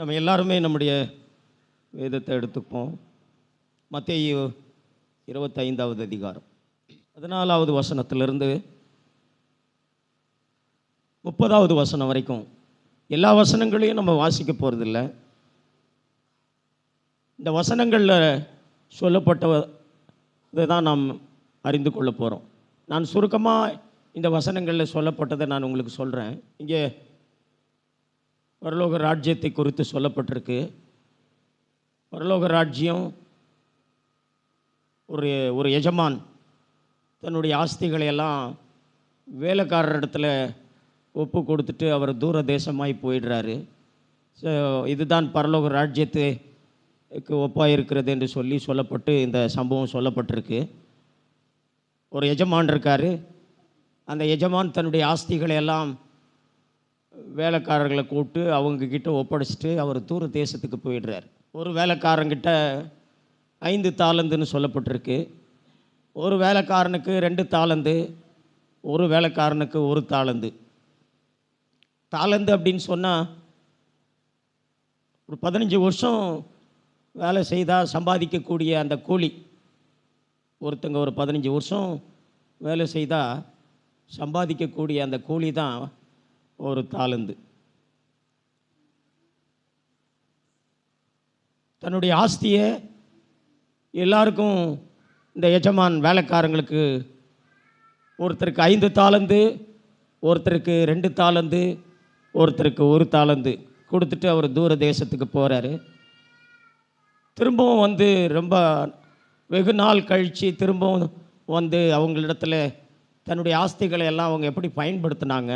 நம்ம எல்லாருமே நம்முடைய வேதத்தை எடுத்துப்போம். மத்தேயு 25வது அதிகாரம் 14வது வசனத்திலிருந்து 30வது வசனம் வரைக்கும் எல்லா வசனங்களையும் நம்ம வாசிக்க போகிறதில்ல. இந்த வசனங்களில் சொல்லப்பட்டதை தான் நாம் அறிந்து கொள்ள போகிறோம். நான் சுருக்கமாக இந்த வசனங்களில் சொல்லப்பட்டதை நான் உங்களுக்கு சொல்கிறேன். இங்கே பரலோக ராஜ்யத்தை குறித்து சொல்லப்பட்டிருக்கு. பரலோக ராஜ்யம் ஒரு எஜமான் தன்னுடைய ஆஸ்திகளை எல்லாம் வேலைக்காரர் இடத்துல ஒப்பு கொடுத்துட்டு அவர் தூர தேசமாய் போயிடுறாரு. ஸோ இதுதான் பரலோக ராஜ்யத்துக்கு ஒப்பாக இருக்கிறது என்று சொல்லப்பட்டு இந்த சம்பவம் சொல்லப்பட்டிருக்கு. ஒரு எஜமான் இருக்கார். அந்த எஜமான் தன்னுடைய ஆஸ்திகளை எல்லாம் வேலைக்காரர்களை கூப்பிட்டு அவங்கக்கிட்ட ஒப்படைச்சிட்டு அவர் தூர தேசத்துக்கு போயிடுறார். ஒரு வேலைக்காரங்கிட்ட 5 தாலந்துன்னு சொல்லப்பட்டிருக்கு. ஒரு வேலைக்காரனுக்கு 2 தாலந்து, ஒரு வேலைக்காரனுக்கு 1 தாலந்து. தாலந்து அப்படின்னு சொன்னால் ஒரு 15 வருஷம் வேலை செய்தால் சம்பாதிக்கக்கூடிய அந்த கூலி. ஒருத்தங்க ஒரு 15 வருஷம் வேலை செய்தால் சம்பாதிக்கக்கூடிய அந்த கூலி தான் ஒரு தாலந்து. தன்னுடைய ஆஸ்தியை எல்லாருக்கும் இந்த எஜமான் வேலைக்காரங்களுக்கு ஒருத்தருக்கு 5 தாலந்து, ஒருத்தருக்கு 2 தாலந்து, ஒருத்தருக்கு 1 தாலந்து கொடுத்துட்டு அவர் தூர தேசத்துக்கு போகிறாரு. திரும்பவும் வந்து ரொம்ப வெகு நாள் கழித்து திரும்பவும் வந்து அவங்களிடத்துல தன்னுடைய ஆஸ்திகளை எல்லாம் அவங்க எப்படி பயன்படுத்தினாங்க,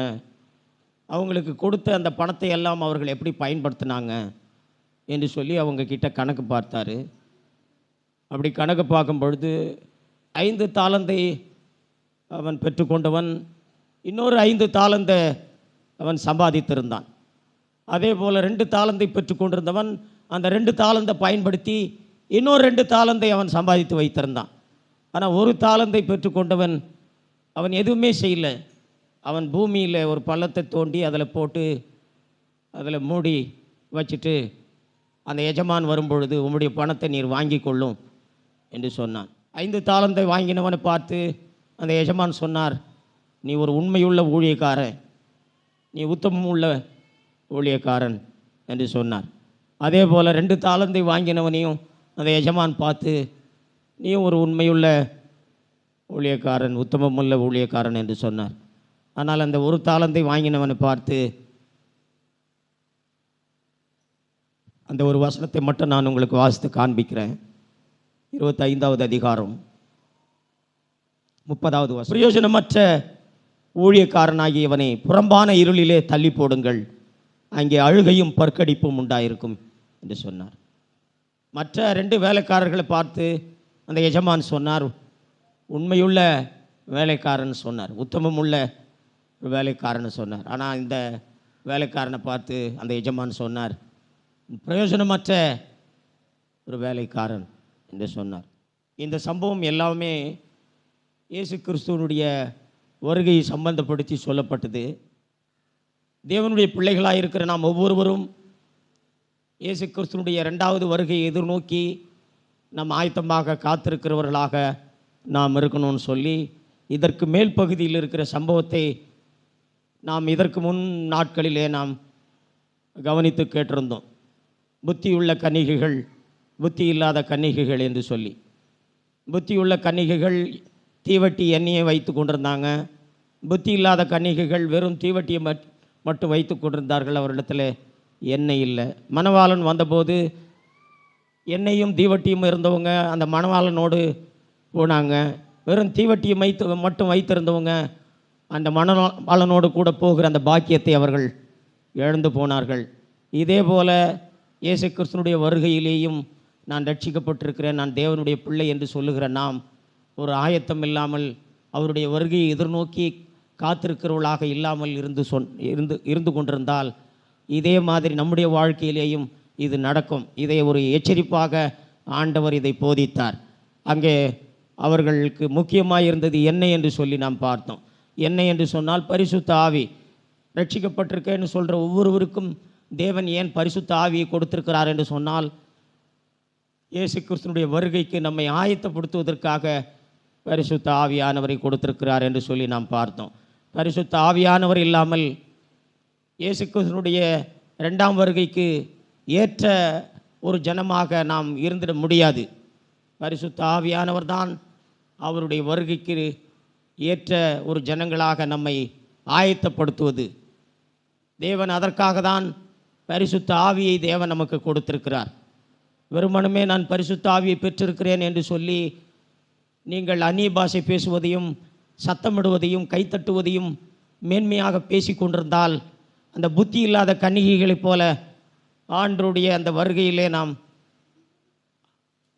அவங்களுக்கு கொடுத்த அந்த பணத்தை எல்லாம் அவர்கள் எப்படி பயன்படுத்தினாங்க என்று சொல்லி அவங்கக்கிட்ட கணக்கு பார்த்தாரு. அப்படி கணக்கு பார்க்கும் பொழுது 5 தாலந்தை அவன் பெற்றுக்கொண்டவன் இன்னொரு 5 தாலந்தை அவன் சம்பாதித்திருந்தான். அதே போல் 2 தாலந்தை பெற்றுக்கொண்டிருந்தவன் அந்த 2 தாலந்தை பயன்படுத்தி இன்னொரு 2 தாலந்தை அவன் சம்பாதித்து வைத்திருந்தான். ஆனால் 1 தாலந்தை பெற்றுக்கொண்டவன் அவன் எதுவுமே செய்யலை. அவன் பூமியில் ஒரு பள்ளத்தை தோண்டி அதில் போட்டு அதில் மூடி வச்சுட்டு அந்த எஜமான் வரும்பொழுது உம்முடைய பணத்தை நீர் வாங்கி கொள்ளும் என்று சொன்னான். 5 தாலந்தை வாங்கினவனை பார்த்து அந்த எஜமான் சொன்னார், நீ ஒரு உண்மையுள்ள ஊழியக்காரன், நீ உத்தமம் உள்ள ஊழியக்காரன் என்று சொன்னார். அதே போல் 2 தாலந்தை வாங்கினவனையும் அந்த எஜமான் பார்த்து நீயும் ஒரு உண்மையுள்ள ஊழியக்காரன், உத்தமமுள்ள ஊழியக்காரன் என்று சொன்னார். ஆனால் அந்த 1 தாலந்தை வாங்கினவனை பார்த்து அந்த ஒரு வசனத்தை மட்டும் நான் உங்களுக்கு வாசித்து காண்பிக்கிறேன். 25வது அதிகாரம் 30வது வசனம். பிரயோஜனமற்ற ஊழியக்காரனாகியவனை புறம்பான இருளிலே தள்ளி போடுங்கள், அங்கே அழுகையும் பற்கடிப்பும் உண்டாயிருக்கும் என்று சொன்னார். மற்ற 2 வேலைக்காரர்களை பார்த்து அந்த எஜமான் சொன்னார், உண்மையுள்ள வேலைக்காரன் சொன்னார், உத்தமமுள்ள வேலைக்காரன் சொன்னார். ஆனால் இந்த வேலைக்காரனை பார்த்து அந்த எஜமான் சொன்னார், பிரயோஜனமற்ற ஒரு வேலைக்காரன் என்று சொன்னார். இந்த சம்பவம் எல்லாமே இயேசு கிறிஸ்துவனுடைய வருகையை சம்பந்தப்படுத்தி சொல்லப்பட்டது. தேவனுடைய பிள்ளைகளாக இருக்கிற நாம் ஒவ்வொருவரும் இயேசு கிறிஸ்துவனுடைய 2வது வருகையை எதிர்நோக்கி நாம் ஆயத்தமாக காத்திருக்கிறவர்களாக நாம் இருக்கணும்னு சொல்லி இதற்கு மேல் பகுதியில் இருக்கிற சம்பவத்தை நாம் இதற்கு முன் நாட்களிலே நாம் கவனித்து கேட்டிருந்தோம். புத்தியுள்ள கன்னிகைகள், புத்தி இல்லாத கன்னிகைகள் என்று சொல்லி. புத்தியுள்ள கன்னிகைகள் தீவட்டி எண்ணெயை வைத்து கொண்டிருந்தாங்க. புத்தி இல்லாத கன்னிகைகள் வெறும் தீவட்டியை மட்டும் வைத்து கொண்டிருந்தார்கள். அவரிடத்தில் எண்ணெய் இல்லை. மணவாளன் வந்தபோது எண்ணெயும் தீவட்டியும் இருந்தவங்க அந்த மணவாளனோடு போனாங்க. வெறும் தீவட்டியை மட்டும் வைத்திருந்தவங்க அந்த மணவாளனோடு கூட போகிற அந்த பாக்கியத்தை அவர்கள் இழந்து போனார்கள். இதே போல் இயேசு கிறிஸ்துனுடைய வருகையிலேயும் நான் ரட்சிக்கப்பட்டிருக்கிறேன், நான் தேவனுடைய பிள்ளை என்று சொல்லுகிற நாம் ஒரு ஆயத்தம் இல்லாமல் அவருடைய வருகையை எதிர்நோக்கி காத்திருக்கிறவர்களாக இல்லாமல் இருந்து கொண்டிருந்தால் இதே மாதிரி நம்முடைய வாழ்க்கையிலேயும் இது நடக்கும். இதை ஒரு எச்சரிப்பாக ஆண்டவர் இதை போதித்தார். அங்கே அவர்களுக்கு முக்கியமாக இருந்தது எண்ணெய் என்று சொல்லி நாம் பார்த்தோம். எண்ணெய் என்று சொன்னால் பரிசுத்த ஆவி. ரட்சிக்கப்பட்டிருக்கேன்னு சொல்கிற ஒவ்வொருவருக்கும் தேவன் ஏன் பரிசுத்த ஆவியை கொடுத்திருக்கிறார் என்று சொன்னால், இயேசு கிறிஸ்துனுடைய வருகைக்கு நம்மை ஆயத்தப்படுத்துவதற்காக பரிசுத்த ஆவியானவரை கொடுத்திருக்கிறார் என்று சொல்லி நாம் பார்த்தோம். பரிசுத்த ஆவியானவர் இல்லாமல் இயேசு கிறிஸ்துனுடைய இரண்டாம் வருகைக்கு ஏற்ற ஒரு ஜனமாக நாம் இருந்திட முடியாது. பரிசுத்த ஆவியானவர் தான் அவருடைய வருகைக்கு ஏற்ற ஒரு ஜனங்களாக நம்மை ஆயத்தப்படுத்துவது. தேவன் அதற்காக தான் பரிசுத்த ஆவியை தேவன் நமக்கு கொடுத்திருக்கிறார். வெறுமனமே நான் பரிசுத்த ஆவியை பெற்றிருக்கிறேன் என்று சொல்லி நீங்கள் அந்நிய பாஷை பேசுவதையும் சத்தமிடுவதையும் கைத்தட்டுவதையும் மேன்மையாக பேசி கொண்டிருந்தால், அந்த புத்தி இல்லாத கன்னிகைகளைப் போல ஆண்டவருடைய அந்த வருகையிலே நாம்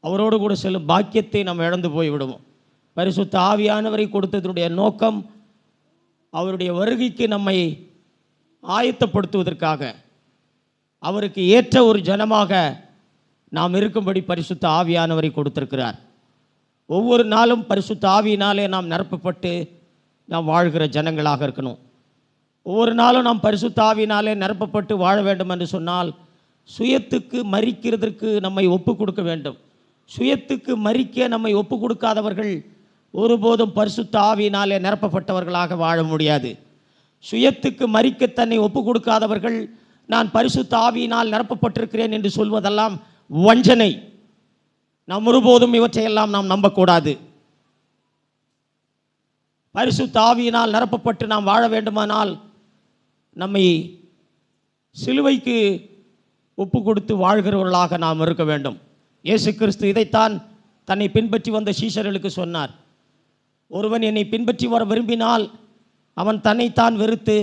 அவரோடு கூட செல்லும் பாக்கியத்தை நாம் இழந்து போய்விடுவோம். பரிசுத்த ஆவியானவரை கொடுத்ததனுடைய நோக்கம் அவருடைய வருகைக்கு நம்மை ஆயத்தப்படுத்துவதற்காக, அவருக்கு ஏற்ற ஒரு ஜனமாக நாம் இருக்கும்படி பரிசுத்த ஆவியானவரை கொடுத்திருக்கிறார். ஒவ்வொரு நாளும் பரிசுத்த ஆவியினாலே நாம் நிரப்பப்பட்டு நாம் வாழ்கிற ஜனங்களாக இருக்கணும். ஒவ்வொரு நாளும் நாம் பரிசுத்த ஆவியினாலே நிரப்பப்பட்டு வாழ வேண்டும் என்று சொன்னால், சுயத்துக்கு மரிக்கிறதற்கு நம்மை ஒப்பு கொடுக்க வேண்டும். சுயத்துக்கு மரிக்க நம்மை ஒப்பு கொடுக்காதவர்கள் ஒருபோதும் பரிசுத்த ஆவியினாலே நிரப்பப்பட்டவர்களாக வாழ முடியாது. சுயத்துக்கு மரிக்க தன்னை ஒப்பு கொடுக்காதவர்கள் நான் பரிசுத்த ஆவியினால் நிரப்பப்பட்டிருக்கிறேன் என்று சொல்வதெல்லாம் வஞ்சனை. நாம் ஒருபோதும் இவற்றையெல்லாம் நாம் நம்பக்கூடாது. பரிசுத்த ஆவியினால் நிரப்பப்பட்டு நாம் வாழ வேண்டுமானால் நம்மை சிலுவைக்கு ஒப்பு கொடுத்து வாழ்கிறவர்களாக நாம் இருக்க வேண்டும். இயேசு கிறிஸ்து இதைத்தான் தன்னை பின்பற்றி வந்த சீஷர்களுக்கு சொன்னார். ஒருவன் என்னை பின்பற்றி வர விரும்பினால் அவன் தன்னைத்தான் வெறுத்து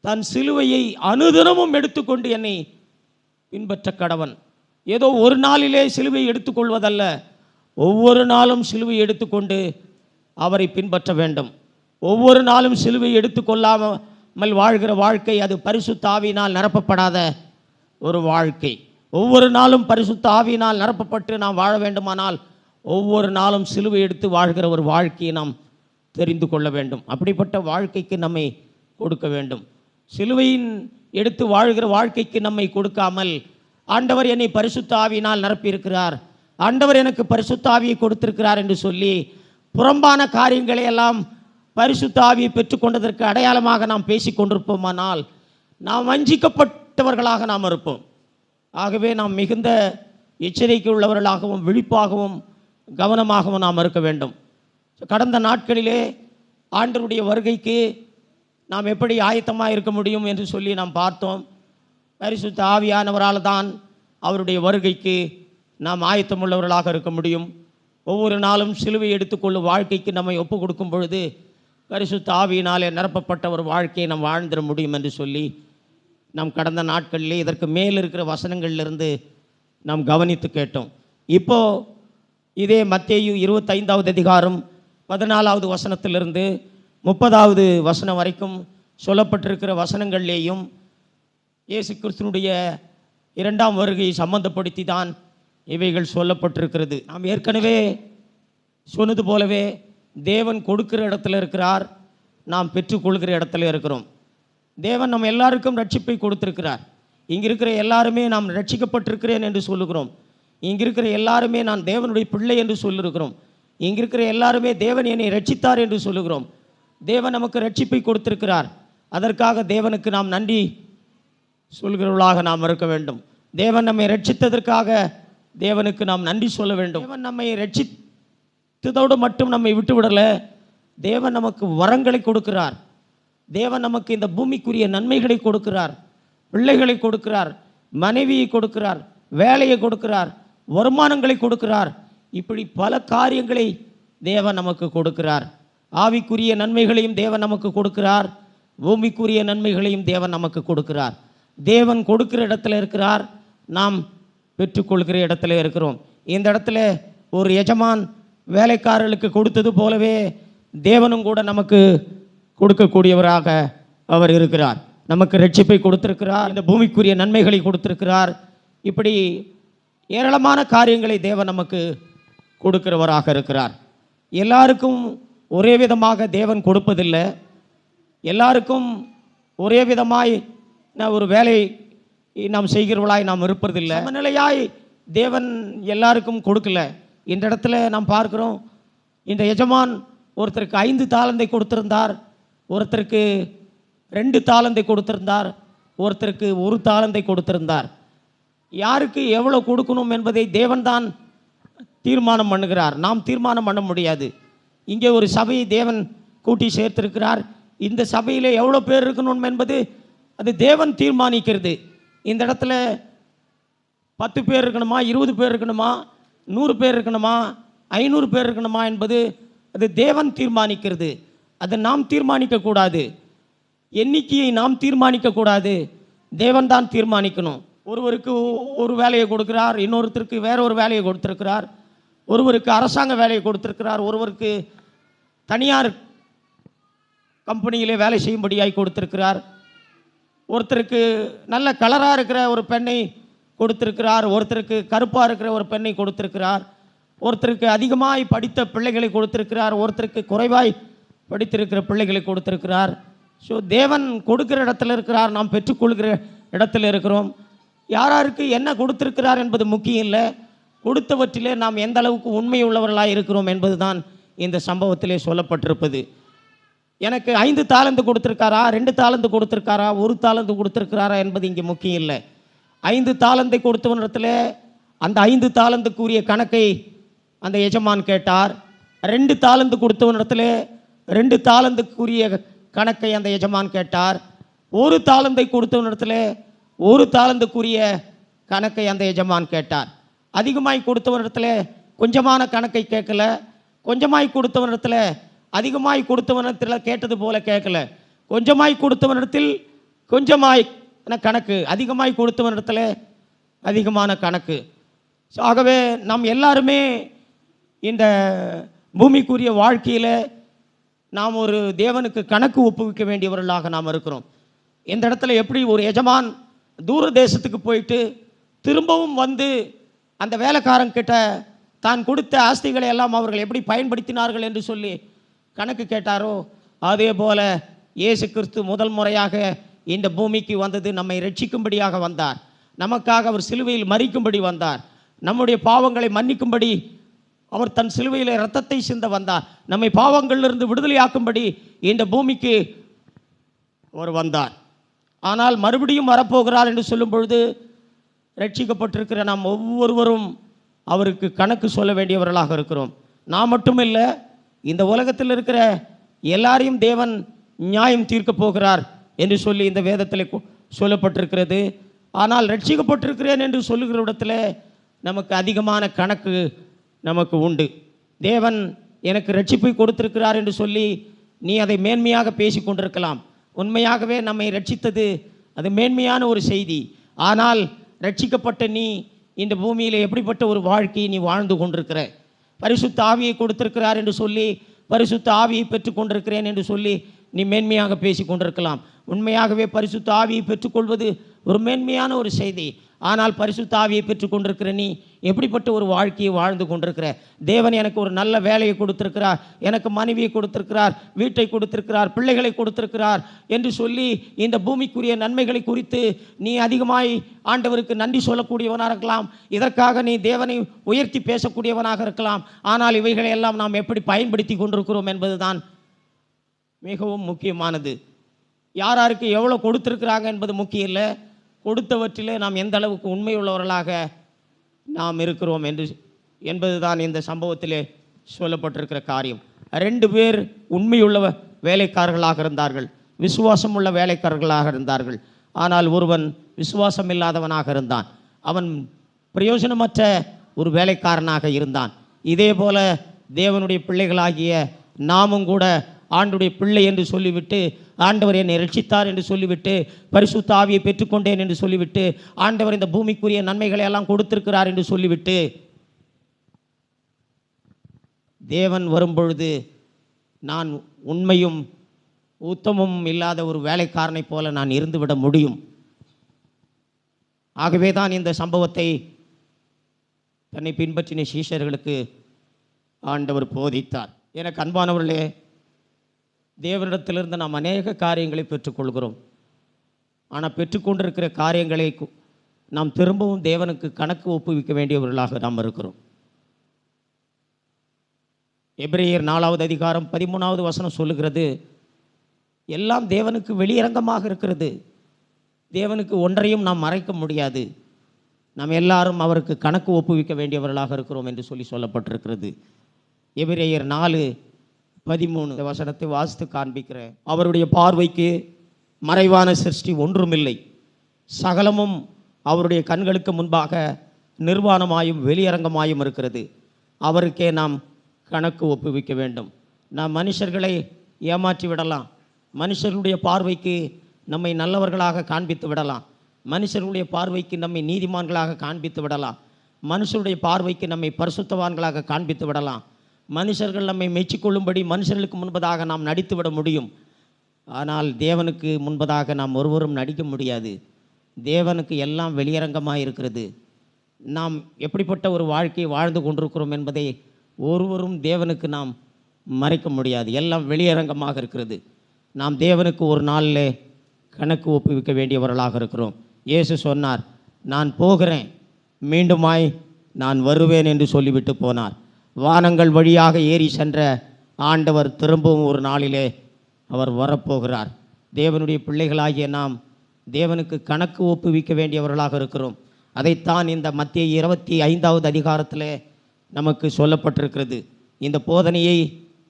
தன் சிலுவையை அனுதினமும் எடுத்துக்கொண்டு என்னை பின்பற்ற கடவன். ஏதோ ஒரு நாளிலே சிலுவை எடுத்துக்கொள்வதல்ல, ஒவ்வொரு நாளும் சிலுவை எடுத்துக்கொண்டு அவரை பின்பற்ற வேண்டும். ஒவ்வொரு நாளும் சிலுவை எடுத்துக்கொள்ளாமல் வாழ்கிற வாழ்க்கை அது பரிசுத்த ஆவியினால் நிரப்பப்படாத ஒரு வாழ்க்கை. ஒவ்வொரு நாளும் பரிசுத்த ஆவியினால் நிரப்பப்பட்டு நாம் வாழ வேண்டுமானால் ஒவ்வொரு நாளும் சிலுவை எடுத்து வாழ்கிற ஒரு வாழ்க்கையை நாம் தெரிந்து கொள்ள வேண்டும். அப்படிப்பட்ட வாழ்க்கைக்கு நம்மை கொடுக்க வேண்டும். சிலுவையின் எடுத்து வாழ்கிற வாழ்க்கைக்கு நம்மை கொடுக்காமல், ஆண்டவர் என்னை பரிசுத்த ஆவியினால் நிரப்பியிருக்கிறார், ஆண்டவர் எனக்கு பரிசுத்த ஆவியை கொடுத்திருக்கிறார் என்று சொல்லி புறம்பான காரியங்களை எல்லாம் பரிசுத்த ஆவியை பெற்றுக்கொண்டதற்கு அடையாளமாக நாம் பேசி கொண்டிருப்போமானால் நாம் வஞ்சிக்கப்பட்டவர்களாக நாம் இருப்போம். ஆகவே நாம் மிகுந்த எச்சரிக்கை உள்ளவர்களாகவும் விழிப்பாகவும் கவனமாகவும் நாம் இருக்க வேண்டும். கடந்த நாட்களிலே ஆண்டவருடைய வருகைக்கு நாம் எப்படி ஆயத்தமாக இருக்க முடியும் என்று சொல்லி நாம் பார்த்தோம். பரிசுத்த ஆவியானவரால் தான் அவருடைய வருகைக்கு நாம் ஆயத்தமுள்ளவர்களாக இருக்க முடியும். ஒவ்வொரு நாளும் சிலுவை எடுத்துக்கொள்ளும் வாழ்க்கைக்கு நம்மை ஒப்பு கொடுக்கும் பொழுது பரிசுத்த ஆவியினாலே நிரப்பப்பட்ட ஒரு வாழ்க்கையை நாம் வாழ்ந்திட முடியும் என்று சொல்லி நாம் கடந்த நாட்களிலே இதற்கு மேல் இருக்கிற வசனங்களிலிருந்து நாம் கவனித்து கேட்டோம். இப்போது இதே மத்தேயு 25வது அதிகாரம் 14வது வசனத்திலிருந்து 30வது வசனம் வரைக்கும் சொல்லப்பட்டிருக்கிற வசனங்கள்லேயும் இயேசு கிறிஸ்துனுடைய இரண்டாம் வருகையை சம்பந்தப்படுத்தி தான் இவைகள் சொல்லப்பட்டிருக்கிறது. நாம் ஏற்கனவே சொன்னது போலவே தேவன் கொடுக்கிற இடத்துல இருக்கிறார், நாம் பெற்றுக்கொள்கிற இடத்துல இருக்கிறோம். தேவன் நம்ம எல்லாருக்கும் ரட்சிப்பை கொடுத்திருக்கிறார். இங்கே இருக்கிற எல்லாருமே நாம் ரட்சிக்கப்பட்டிருக்கிறேன் என்று சொல்லுகிறோம். இங்கே இருக்கிற எல்லாருமே நான் தேவனுடைய பிள்ளை என்று சொல்லியிருக்கிறோம். இங்கே இருக்கிற எல்லாருமே தேவன் என்னை ரட்சித்தார் என்று சொல்லுகிறோம். தேவன் நமக்கு ரட்சிப்பை கொடுத்திருக்கிறார். அதற்காக தேவனுக்கு நாம் நன்றி சொல்கிறவர்களாக நாம் இருக்க வேண்டும். தேவன் நம்மை ரட்சித்ததற்காக தேவனுக்கு நாம் நன்றி சொல்ல வேண்டும். தேவன் நம்மை ரட்சித்ததோடு மட்டும் நம்மை விட்டுவிடலை, தேவன் நமக்கு வரங்களை கொடுக்கிறார். தேவன் நமக்கு இந்த பூமிக்குரிய நன்மைகளை கொடுக்கிறார், பிள்ளைகளை கொடுக்கிறார், மனைவியை கொடுக்கிறார், வேலையை கொடுக்கிறார், வருமானங்களை கொடுக்கிறார். இப்படி பல காரியங்களை தேவன் நமக்கு கொடுக்கிறார். ஆவிக்குரிய நன்மைகளையும் தேவன் நமக்கு கொடுக்கிறார், பூமிக்குரிய நன்மைகளையும் தேவன் நமக்கு கொடுக்கிறார். தேவன் கொடுக்கிற இடத்துல இருக்கிறார், நாம் பெற்றுக்கொள்கிற இடத்துல இருக்கிறோம். இந்த இடத்துல ஒரு எஜமான் வேலைக்காரர்களுக்கு கொடுத்தது போலவே தேவனும் கூட நமக்கு கொடுக்கக்கூடியவராக அவர் இருக்கிறார். நமக்கு ரட்சிப்பை கொடுத்திருக்கிறார், இந்த பூமிக்குரிய நன்மைகளை கொடுத்திருக்கிறார். இப்படி ஏராளமான காரியங்களை தேவன் நமக்கு கொடுக்கிறவராக இருக்கிறார். எல்லாருக்கும் ஒரே விதமாக தேவன் கொடுப்பதில்லை. எல்லாருக்கும் ஒரே விதமாய் ஒரு வேலை நாம் செய்கிறவர்களாய் நாம் இருப்பதில்லை. சமநிலையாய் தேவன் எல்லாருக்கும் கொடுக்கல. இந்த இடத்துல நாம் பார்க்கிறோம், இந்த எஜமான் ஒருத்தருக்கு 5 தாலந்தை கொடுத்திருந்தார், ஒருத்தருக்கு 2 தாலந்தை கொடுத்திருந்தார், ஒருத்தருக்கு 1 தாலந்தை கொடுத்திருந்தார். யாருக்கு எவ்வளோ கொடுக்கணும் என்பதை தேவன்தான் தீர்மானம் பண்ணுகிறார். நாம் தீர்மானம் பண்ண முடியாது. இங்கே ஒரு சபையை தேவன் கூட்டி சேர்த்திருக்கிறார். இந்த சபையில் எவ்வளோ பேர் இருக்கணும் என்பது அது தேவன் தீர்மானிக்கிறது. இந்த இடத்துல 10 பேர் இருக்கணுமா, 20 பேர் இருக்கணுமா, 100 பேர் இருக்கணுமா, 500 பேர் இருக்கணுமா என்பது அது தேவன் தீர்மானிக்கிறது. அதை நாம் தீர்மானிக்கக்கூடாது. எண்ணிக்கையை நாம் தீர்மானிக்கக்கூடாது, தேவன் தான் தீர்மானிக்கணும். ஒருவருக்கு ஒரு வேலையை கொடுக்கிறார், இன்னொருத்தருக்கு வேற ஒரு வேலையை கொடுத்திருக்கிறார். ஒருவருக்கு அரசாங்க வேலையை கொடுத்திருக்கிறார், ஒருவருக்கு தனியார் கம்பெனியிலே வேலை செய்யும்படியாய் கொடுத்திருக்கிறார். ஒருத்தருக்கு நல்ல கலராக இருக்கிற ஒரு பெண்ணை கொடுத்திருக்கிறார், ஒருத்தருக்கு கருப்பாக இருக்கிற ஒரு பெண்ணை கொடுத்திருக்கிறார், ஒருத்தருக்கு அதிகமாய் படித்த பிள்ளைகளை கொடுத்திருக்கிறார், ஒருத்தருக்கு குறைவாய் படித்திருக்கிற பிள்ளைகளை கொடுத்திருக்கிறார். ஸோ தேவன் கொடுக்கிற இடத்துல இருக்கிறார், நாம் பெற்றுக்கொள்கிற இடத்துல இருக்கிறோம். யாராருக்கு என்ன கொடுத்திருக்கிறார் என்பது முக்கியம் இல்லை, கொடுத்தவற்றிலே நாம் எந்த அளவுக்கு உண்மை உள்ளவர்களாக இருக்கிறோம் என்பது தான் இந்த சம்பவத்திலே சொல்லப்பட்டிருப்பது. எனக்கு 5 தாலந்து கொடுத்திருக்காரா, 2 தாலந்து கொடுத்திருக்காரா, 1 தாலந்து கொடுத்திருக்கிறாரா என்பது இங்கே முக்கியம் இல்லை. 5 தாலந்தை கொடுத்தவனிடத்தில் அந்த 5 தாலந்துக்குரிய கணக்கை அந்த எஜமான் கேட்டார். 2 தாலந்து கொடுத்தவனிடத்தில் 2 தாலந்துக்குரிய கணக்கை அந்த எஜமான் கேட்டார். 1 தாலந்தை கொடுத்தவனிடத்தில் 1 தாலந்துக்குரிய கணக்கை அந்த எஜமான் கேட்டார். அதிகமாய் கொடுத்தவனிடத்தில் கொஞ்சமான கணக்கை கேட்கல, கொஞ்சமாய் கொடுத்தவனிடத்தில் அதிகமாய் கொடுத்தவனிடத்தில் கேட்டது போல கேட்கல. கொஞ்சமாய் கொடுத்தவனிடத்தில் கொஞ்சமாய் கணக்கு, அதிகமாய் கொடுத்தவனிடத்தில் அதிகமான கணக்கு. ஆகவே நாம் எல்லாருமே இந்த பூமிக்குரிய வாழ்க்கையில் நாம் ஒரு தேவனுக்கு கணக்கு ஒப்புவிக்க வேண்டியவர்களாக நாம் இருக்கிறோம். இந்த இடத்துல எப்படி ஒரு எஜமான் தூர தேசத்துக்கு போயிட்டு திரும்பவும் வந்து அந்த வேலைக்காரங்கிட்ட தான் கொடுத்த ஆஸ்திகளை எல்லாம் அவர்கள் எப்படி பயன்படுத்தினார்கள் என்று சொல்லி கணக்கு கேட்டாரோ, அதே போல இயேசு கிறிஸ்து முதல் முறையாக இந்த பூமிக்கு வந்தது நம்மை ரட்சிக்கும்படியாக வந்தார். நமக்காக அவர் சிலுவையில் மரிக்கும்படி வந்தார். நம்முடைய பாவங்களை மன்னிக்கும்படி அவர் தன் சிலுவையில் இரத்தத்தை சிந்த வந்தார். நம்மை பாவங்களிலிருந்து விடுதலையாக்கும்படி இந்த பூமிக்கு அவர் வந்தார். ஆனால் மறுபடியும் வரப்போகிறார் என்று சொல்லும் பொழுது ரட்சிக்கப்பட்டிருக்கிற நாம் ஒவ்வொருவரும் அவருக்கு கணக்கு சொல்ல வேண்டியவர்களாக இருக்கிறோம். நான் மட்டும் இல்லை, இந்த உலகத்தில் இருக்கிற எல்லாரையும் தேவன் நியாயம் தீர்க்கப் போகிறார் என்று சொல்லி இந்த வேதத்தில் சொல்லப்பட்டிருக்கிறது. ஆனால் ரட்சிக்கப்பட்டிருக்கிறேன் என்று சொல்லுகிற இடத்துல நமக்கு அதிகமான கணக்கு நமக்கு உண்டு. தேவன் எனக்கு ரட்சிப்பை கொடுத்திருக்கிறார் என்று சொல்லி நீ அதை மேன்மையாக பேசி கொண்டிருக்கலாம். உண்மையாகவே நம்மை ரட்சித்தது அது மேன்மையான ஒரு செய்தி. ஆனால் ரட்சிக்கப்பட்ட நீ இந்த பூமியில் எப்படிப்பட்ட ஒரு வாழ்க்கையை நீ வாழ்ந்து கொண்டிருக்கிற? பரிசுத்த ஆவியை கொடுத்திருக்கிறார் என்று சொல்லி பரிசுத்த ஆவியை பெற்றுக்கொண்டிருக்கிறேன் என்று சொல்லி நீ மேன்மையாக பேசி கொண்டிருக்கலாம். உண்மையாகவே பரிசுத்த ஆவியை பெற்றுக்கொள்வது ஒரு மேன்மையான ஒரு செய்தி. ஆனால் பரிசுத்த ஆவியை பெற்றுக்கொண்டிருக்கிற நீ எப்படிப்பட்ட ஒரு வாழ்க்கையை வாழ்ந்து கொண்டிருக்கிற? தேவன் எனக்கு ஒரு நல்ல வேலையை கொடுத்திருக்கிறார், எனக்கு மனைவியை கொடுத்திருக்கிறார், வீட்டை கொடுத்திருக்கிறார், பிள்ளைகளை கொடுத்திருக்கிறார் என்று சொல்லி இந்த பூமிக்குரிய நன்மைகளை குறித்து நீ அதிகமாய் ஆண்டவருக்கு நன்றி சொல்லக்கூடியவனாக இருக்கலாம். இதற்காக நீ தேவனை உயர்த்தி பேசக்கூடியவனாக இருக்கலாம். ஆனால் இவைகளை எல்லாம் நாம் எப்படி பயன்படுத்தி கொண்டிருக்கிறோம் என்பதுதான் மிகவும் முக்கியமானது. யாராருக்கு எவ்வளோ கொடுத்திருக்கிறாங்க என்பது முக்கியம் இல்லை, கொடுத்தவற்றிலே நாம் எந்த அளவுக்கு உண்மையுள்ளவர்களாக நாம் இருக்கிறோம் என்பதுதான் இந்த சம்பவத்திலே சொல்லப்பட்டிருக்கிற காரியம். 2 பேர் உண்மையுள்ள வேலைக்காரர்களாக இருந்தார்கள், விசுவாசம் உள்ள வேலைக்காரர்களாக இருந்தார்கள். ஆனால் ஒருவன் விசுவாசம் இல்லாதவனாக இருந்தான், அவன் பிரயோஜனமற்ற ஒரு வேலைக்காரனாக இருந்தான். இதே போல தேவனுடைய பிள்ளைகளாகிய நாமும் கூட ஆண்டுடைய பிள்ளை என்று சொல்லிவிட்டு, ஆண்டவர் என்னை ரட்சித்தார் என்று சொல்லிவிட்டு, பரிசுத்த ஆவியை பெற்றுக்கொண்டேன் என்று சொல்லிவிட்டு, ஆண்டவர் இந்த பூமிக்குரிய நன்மைகளை எல்லாம் கொடுத்திருக்கிறார் என்று சொல்லிவிட்டு, தேவன் வரும்பொழுது நான் உண்மையும் உத்தமமும் இல்லாத ஒரு வேலைக்காரனை போல நான் இருந்துவிட முடியும். ஆகவே தான் இந்த சம்பவத்தை தன்னை பின்பற்றின சீஷர்களுக்கு ஆண்டவர் போதித்தார். எனக்கு அன்பானவர்களே, தேவனிடத்திலிருந்து நாம் அநேக காரியங்களை பெற்றுக்கொள்கிறோம். ஆனால் பெற்றுக்கொண்டிருக்கிற காரியங்களை நாம் திரும்பவும் தேவனுக்கு கணக்கு ஒப்புவிக்க வேண்டியவர்களாக நாம் இருக்கிறோம். எபிரேயர் 4வது அதிகாரம் 13வது வசனம் சொல்லுகிறது, எல்லாம் தேவனுக்கு வெளியரங்கமாக இருக்கிறது. தேவனுக்கு ஒன்றையும் நாம் மறைக்க முடியாது. நாம் எல்லாரும் அவருக்கு கணக்கு ஒப்புவிக்க வேண்டியவர்களாக இருக்கிறோம் என்று சொல்லப்பட்டிருக்கிறது. எபிரேயர் 4:13 வசனத்தை வாசித்து காண்பிக்கிறேன். அவருடைய பார்வைக்கு மறைவான சிருஷ்டி ஒன்றுமில்லை, சகலமும் அவருடைய கண்களுக்கு முன்பாக நிர்வாணமாயும் வெளியரங்கமாயும் இருக்கிறது. அவருக்கே நாம் கணக்கு ஒப்புவிக்க வேண்டும். நாம் மனுஷர்களை ஏமாற்றி விடலாம், மனுஷர்களுடைய பார்வைக்கு நம்மை நல்லவர்களாக காண்பித்து விடலாம், மனுஷர்களுடைய பார்வைக்கு நம்மை நீதிமான்களாக காண்பித்து விடலாம், மனுஷருடைய பார்வைக்கு நம்மை பரிசுத்தவான்களாக காண்பித்து விடலாம். மனுஷர்கள் நம்மை மெச்சிக்கொள்ளும்படி மனுஷர்களுக்கு முன்பதாக நாம் நடித்து விட முடியும். ஆனால் தேவனுக்கு முன்பதாக நாம் ஒருவரும் நடிக்க முடியாது. தேவனுக்கு எல்லாம் வெளியரங்கமாக இருக்கிறது. நாம் எப்படிப்பட்ட ஒரு வாழ்க்கையை வாழ்ந்து கொண்டிருக்கிறோம் என்பதை ஒருவரும் தேவனுக்கு நாம் மறைக்க முடியாது. எல்லாம் வெளியரங்கமாக இருக்கிறது. நாம் தேவனுக்கு ஒரு நாளில் கணக்கு ஒப்புவிக்க வேண்டியவர்களாக இருக்கிறோம். இயேசு சொன்னார், நான் போகிறேன், மீண்டுமாய் நான் வருவேன் என்று சொல்லிவிட்டு போனார். வானங்கள் வழியாக ஏறி சென்ற ஆண்டவர் திரும்பவும் ஒரு நாளிலே அவர் வரப்போகிறார். தேவனுடைய பிள்ளைகளாகிய நாம் தேவனுக்கு கணக்கு ஒப்புவிக்க வேண்டியவர்களாக இருக்கிறோம். அதைத்தான் இந்த மத்திய 25வது அதிகாரத்தில் நமக்கு சொல்லப்பட்டிருக்கிறது. இந்த போதனையை